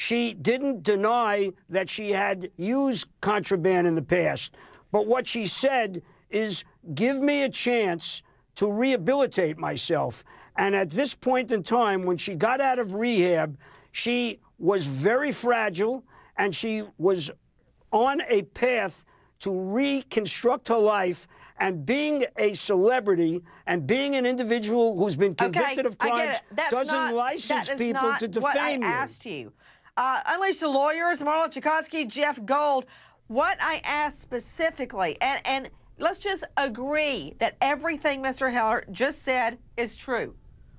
She didn't deny that she had used contraband in the past. But what she said is, give me a chance to rehabilitate myself. And at this point in time, when she got out of rehab, she was very fragile, and she was on a path to reconstruct her life. And being a celebrity and being an individual who's been convicted of crimes doesn't license people to defame you. I asked you. Unleash the lawyers, Marla Chakotski, Jeff Gold. What I asked specifically, and let's just agree that everything Mr. Heller just said is true.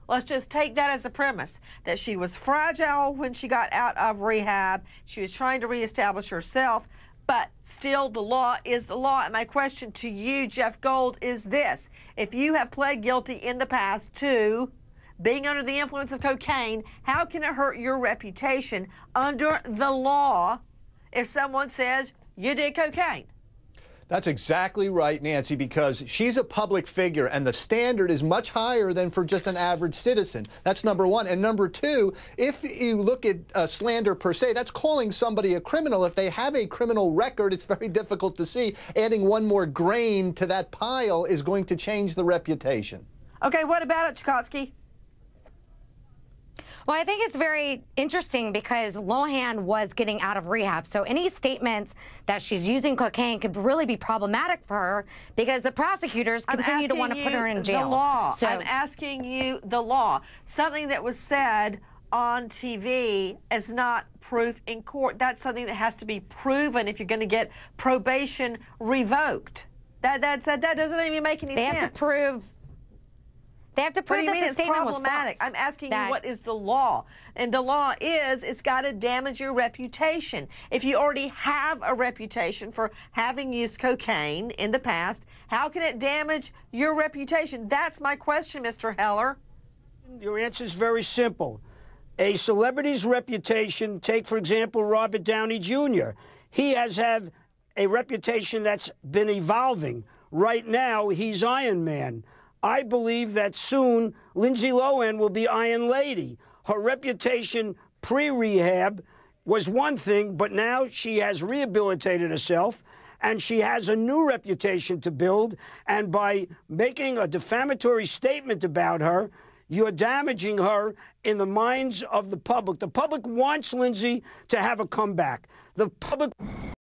Let's just take that as a premise, that she was fragile when she got out of rehab. She was trying to reestablish herself, but still the law is the law. And my question to you, Jeff Gold, is this. If you have pled guilty in the past to being under the influence of cocaine, how can it hurt your reputation under the law if someone says you did cocaine? That's exactly right, Nancy, because she's a public figure, and the standard is much higher than for just an average citizen. That's number one. And number two, if you look at slander per se, that's calling somebody a criminal. If they have a criminal record, it's very difficult to see adding one more grain to that pile is going to change the reputation. Okay, what about it, Chakotski? Well, I think it's very interesting because Lohan was getting out of rehab. So any statements that she's using cocaine could really be problematic for her because the prosecutors continue to want to put her in jail. The law. So I'm asking you the law. Something that was said on TV is not proof in court. That's something that has to be proven if you're going to get probation revoked. That doesn't even make any sense. They have to prove. They have to prove that the statement was false. I'm asking you, what is the law? And the law is it's got to damage your reputation. If you already have a reputation for having used cocaine in the past, how can it damage your reputation? That's my question, Mr. Heller. Your answer is very simple. A celebrity's reputation, take, for example, Robert Downey Jr. He has had a reputation that's been evolving. Right now, he's Iron Man. I believe that soon Lindsey Lohan will be Iron Lady. Her reputation pre-rehab was one thing, but now she has rehabilitated herself, and she has a new reputation to build. And by making a defamatory statement about her, you're damaging her in the minds of the public. The public wants Lindsey to have a comeback. The public